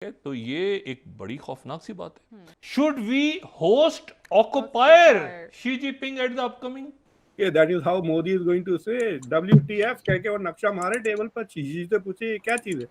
तो ये एक बड़ी खौफनाक सी बात है। Should we host occupier Xi Jinping at the upcoming? Yeah, that is how Modi is going to say WTF कह के और नक्शा मारे टेबल पर, चीजी से पूछे ये क्या चीज है।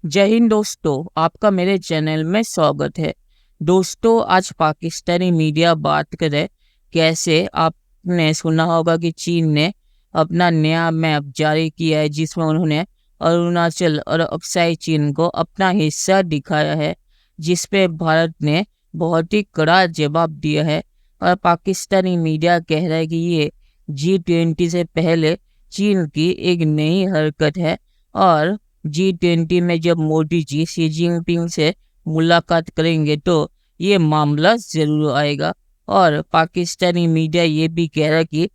जय हिंद दोस्तों, आपका मेरे चैनल में स्वागत है। दोस्तों, आज पाकिस्तानी मीडिया बात करे कैसे आपने सुना होगा कि चीन ने अपना नया मैप जारी किया है जिसमें उन्होंने अरुणाचल और अक्साई चीन को अपना हिस्सा दिखाया है, जिस पे भारत ने बहुत ही कड़ा जवाब दिया है। और पाकिस्तानी मीडिया कह रहा है कि ये G20 से पहले चीन की एक नई हरकत है और G20 में जब मोदी जी शी जिनपिंग से मुलाकात करेंगे तो ये मामला जरूर आएगा। और पाकिस्तानी मीडिया ये भी कह रहा है कि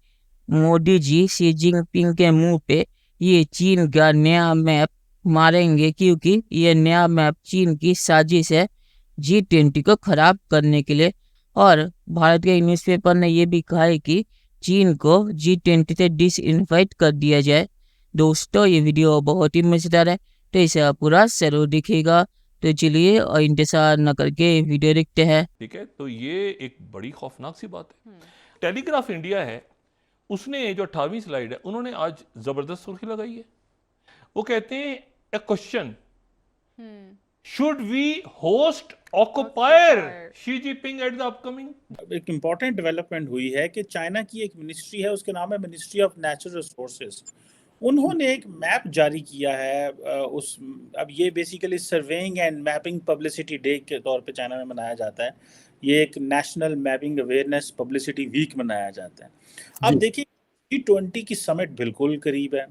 मोदी जी शी जिनपिंग के मुंह पे ये चीन का नया मैप मारेंगे, क्योंकि ये नया मैप चीन की साजिश है G20 को खराब करने के लिए। और भारत के न्यूज़पेपर ने ये भी कहा है कि चीन को G20 से डिसइनवाइट कर दिया जाए। दोस्तों, ये वीडियो बहुत ही मजेदार है, तो इसे पूरा जरूर दिखेगा। तो चलिए और इंतजार न करके वीडियो देखते हैं। ठीक है, तो ये एक बड़ी खौफनाक सी बात है। टेलीग्राफ इंडिया है, उसने जो 18वीं स्लाइड है उन्होंने आज जबरदस्त सुर्खी लगाई है। वो कहते हैं a question, should we host occupier Xi Jinping at the upcoming? एक इम्पॉर्टेंट डेवलपमेंट हुई है कि चाइना की एक मिनिस्ट्री है, उसके नाम है मिनिस्ट्री ऑफ नेचुरल रिसोर्सेज। उन्होंने एक मैप जारी किया है। अब ये basically surveying and mapping publicity day के तौर पे चाइना में मनाया जाता है। ये एक national mapping awareness publicity week मनाया जाता है। अब देखिए, G20 की समिट बिल्कुल करीब है।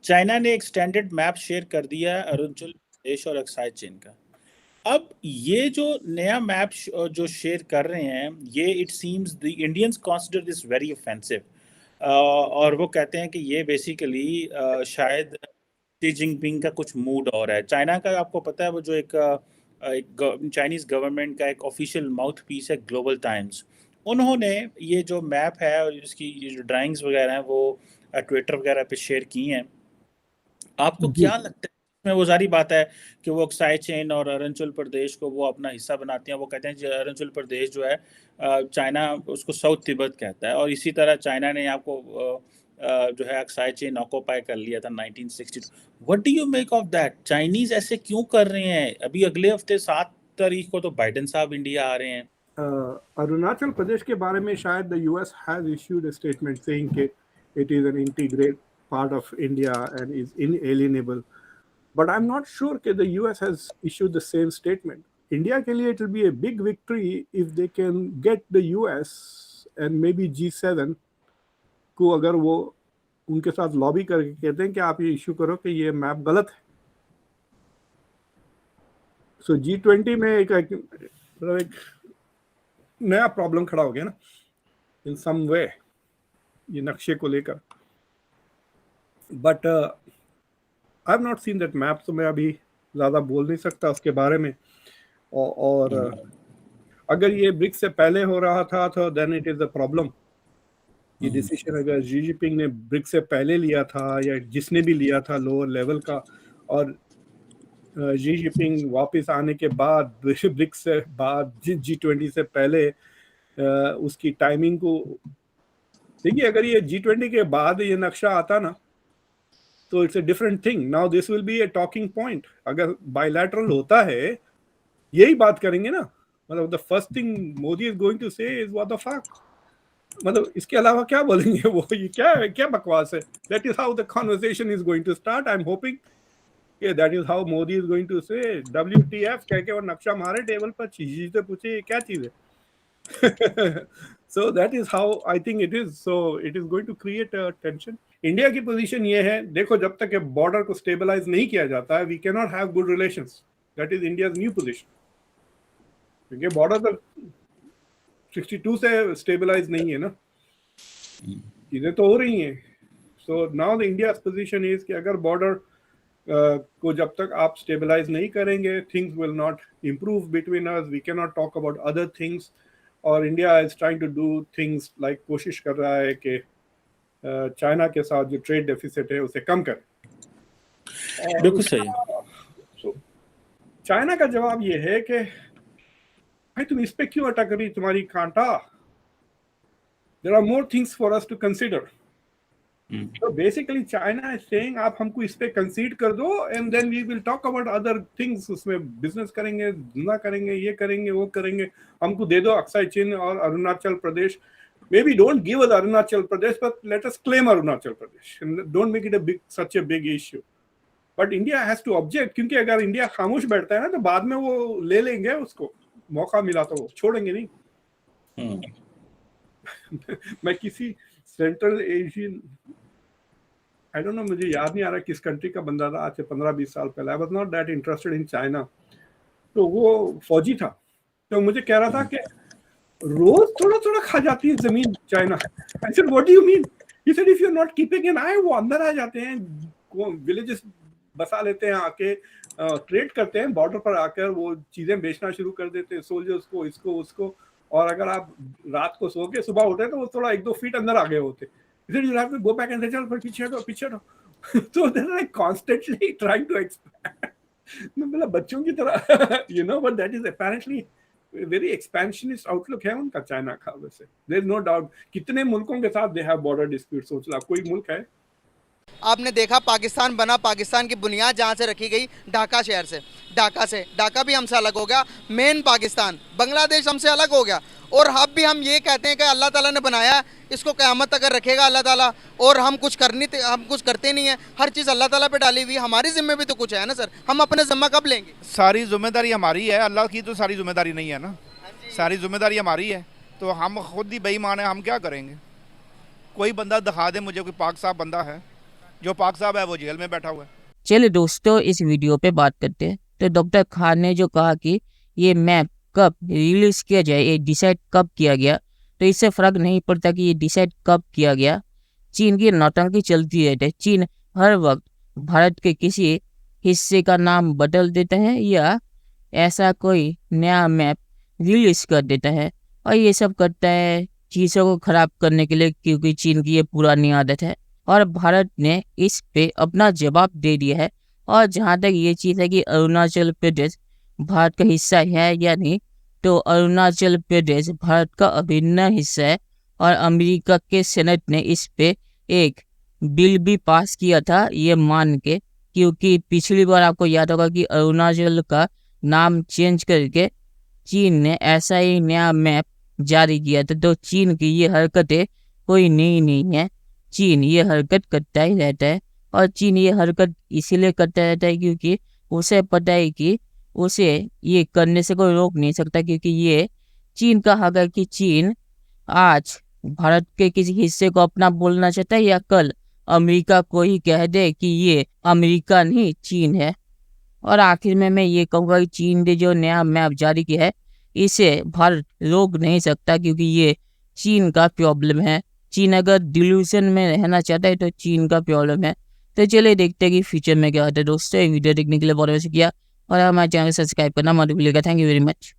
चाइना ने एक स्टैंडर्ड मैप शेयर कर दिया है अरुणाचल प्रदेश और अक्साई चीन का। अब ये जो नया मैप जो शेयर कर रहे हैं, ये it seems the Indians consider this very offensive. और वो कहते हैं कि ये बेसिकली शायद शी जिनपिंग का कुछ मूड और है। चाइना का आपको पता है, वो जो एक चाइनीज़ गवर्नमेंट का एक ऑफिशियल माउथ पीस है ग्लोबल टाइम्स। उन्होंने ये जो मैप है और इसकी ये जो ड्राइंग्स वगैरह हैं वो ट्विटर वगैरह पे शेयर की हैं। आपको क्या लगता है? इसमें वो सारी बात है कि वो अक्साई चीन और अरुणाचल प्रदेश को वो अपना हिस्सा बनाते हैं। वो कहते हैं अरुणाचल प्रदेश जो है चाइना उसको साउथ तिब्बत कहता है, और इसी तरह चाइना ने आपको जो है अक्साई चीन ऑक्यूपाई कर लिया था 1962। What do you make of that? Chinese ऐसे क्यों कर रहे हैं? अभी अगले हफ्ते 7 तारीख को तो बाइडेन साहब इंडिया आ रहे हैं। अरुणाचल प्रदेश के बारे में शायद the US has issued a statement saying कि it is an integrated part of India and is inalienable. But I'm not sure that the US has issued the same statement. India के लिए it will be a big victory if they can get the US and maybe G7 को अगर वो उनके साथ lobby करके कहते हैं कि आप ये इशू करो कि ये मैप गलत है। So G20 में एक नया प्रॉब्लम खड़ा हो गया ना in some way ये नक्शे को लेकर। But I have not seen that map, तो मैं अभी ज़्यादा बोल नहीं सकता उसके बारे में। और अगर ये ब्रिक्स से पहले हो रहा था तो then it is a problem. ये डिसीजन अगर शी जिनपिंग ने ब्रिक्स से पहले लिया था या जिसने भी लिया था लोअर लेवल का, और शी जिनपिंग वापस आने के बाद ब्रिक्स से बाद G20 से पहले उसकी टाइमिंग को देखिए। अगर ये G20 के बाद ये नक्शा आता ना तो it's a different thing. Now this will be a talking point. अगर बायलैटरल होता है यही बात करेंगे ना। मतलब the first thing Modi is going to say is what the fuck. मतलब इसके अलावा क्या बोलेंगे वो? ये क्या बकवास है? That is how the conversation is going to start. I am hoping कि that is how Modi is going to say WTF कह के और नक्शा मारे टेबल पर, चीज से पूछे ये क्या चीज है। So that is how I think it is. So it is going to create a tension. India की पोजीशन ये है, देखो जब तक बॉर्डर को स्टेबलाइज नहीं किया जाता है we can not have good relations. That is India's new position, क्योंकि बॉर्डर तो 62 से स्टेबलाइज नहीं है ना, चीजें तो हो रही हैं। So now the India's position is कि अगर बॉर्डर को जब तक आप स्टेबलाइज नहीं करेंगे things will not improve between us. We can not talk about other things. और India is trying to do things like कोशिश कर रहा है कि चाइना के साथ जो ट्रेड डेफिसिट है उसे कम करे। और बिल्कुल सही। तो चाइना का जवाब ये है कि भाई तुम इस पे क्यों अटक रही, तुम्हारी कांटा, there are more things for us to consider. तो बेसिकली चाइना इज सेइंग आप हमको इस पे कंसीड कर दो and then we will talk about other things, उसमें बिजनेस करेंगे, धंधा करेंगे, ये करेंगे, वो करेंगे, हमको दे दो अक्साई चीन और Arunachal Pradesh. Maybe don't give us Arunachal Pradesh, but let us claim Arunachal Pradesh. And don't make it such a big issue. But India has to object, क्योंकि अगर इंडिया खामोश बैठता है ना तो बाद में वो ले लेंगे, उसको मौका मिला तो वो छोड़ेंगे नहीं। मैं किसी central Asian, I don't know, मुझे याद नहीं आ रहा किस कंट्री का बंदा था, आज से 15-20 साल पहले, I was not that interested in China, तो वो फौजी था, तो मुझे कह रहा था कि रोज थोड़ा थोड़ा खा जाती है जमीन China. I said what do you mean? He said if you are not keeping an eye, वो अंदर आ जाते हैं, विलेजेस बसा लेते हैं, आके ट्रेड करते हैं, बॉर्डर पर आकर वो चीजें बेचना शुरू कर देते हैं, सोल्जर्स को, इसको उसको, और अगर आप रात को सो के सुबह उठे तो वो थोड़ा 1-2 फीट अंदर आ गए होते। You have to go back and say चल पर पीछे हटो, पीछे हटो। तो they are like constantly trying to expand, मतलब बच्चों की तरह, you know, but that is apparently very expansionist outlook है उनका चाइना का। वैसे देयर इज नो डाउट, कितने मुल्कों के साथ दे हैव बॉर्डर डिस्प्यूट, सोच ला कोई मुल्क है। आपने देखा पाकिस्तान बना, पाकिस्तान की बुनियाद जहाँ से रखी गई ढाका शहर से, ढाका भी हमसे अलग हो गया, मेन पाकिस्तान, बांग्लादेश हमसे अलग हो गया, और अब भी हम ये कहते हैं कि अल्लाह ताला ने बनाया, इसको क़यामत तक रखेगा अल्लाह ताला, और हम कुछ करते नहीं है, हर चीज़ अल्लाह ताला पे डाली हुई। हमारी जिम्मे भी तो कुछ है ना सर, हम अपने जिम्मा कब लेंगे? सारी जिम्मेदारी हमारी है, अल्लाह की तो सारी जिम्मेदारी नहीं है ना, सारी जिम्मेदारी हमारी है, तो हम खुद ही बेईमान है, हम क्या करेंगे? कोई बंदा दिखा दे मुझे, कोई पाक साहब बंदा है, जो पाक साहब है वो जेल में बैठा हुआ है। चलिए दोस्तों, इस वीडियो पे बात करते हैं। तो डॉक्टर खान ने जो कहा कि ये मैप कब रिलीज किया जाए, ये डिसाइड कब किया गया, तो इससे फर्क नहीं पड़ता कि ये डिसाइड कब किया गया। चीन की नौटंकी चलती रहती है, चीन हर वक्त भारत के किसी हिस्से का नाम बदल देता है या ऐसा कोई नया मैप रिलीज कर देता है, और ये सब करता है चीज़ों को खराब करने के लिए, क्योंकि चीन की ये पुरानी आदत है। और भारत ने इस पे अपना जवाब दे दिया है। और जहाँ तक ये चीज़ है कि अरुणाचल प्रदेश भारत का हिस्सा है या नहीं, तो अरुणाचल प्रदेश भारत का अभिन्न हिस्सा है, और अमेरिका के सेनेट ने इस पे एक बिल भी पास किया था ये मान के, क्योंकि पिछली बार आपको याद होगा कि अरुणाचल का नाम चेंज करके चीन ने ऐसा ही नया मैप जारी किया था। तो चीन की ये हरकतें कोई नई नहीं है, चीन ये हरकत करता ही रहता है, और चीन ये हरकत इसीलिए करता रहता है क्योंकि उसे पता है कि उसे ये करने से कोई रोक नहीं सकता, क्योंकि ये चीन का हक है कि चीन आज भारत के किसी हिस्से को अपना बोलना चाहता है, या कल अमेरिका को ही कह दे कि ये अमेरिका नहीं चीन है। और आखिर में मैं ये कहूँगा कि चीन ने जो नया मैप जारी किया है इसे भारत रोक नहीं सकता, क्योंकि ये चीन का प्रॉब्लम है। चीन अगर डिल्यूजन में रहना चाहता है तो चीन का प्रॉब्लम है। तो चलिए देखते हैं कि फ्यूचर में क्या होता है। दोस्तों वीडियो देखने के लिए बहुत बहुत शुक्रिया, और हमारे चैनल को सब्सक्राइब करना मत भूलिएगा। Thank you very much.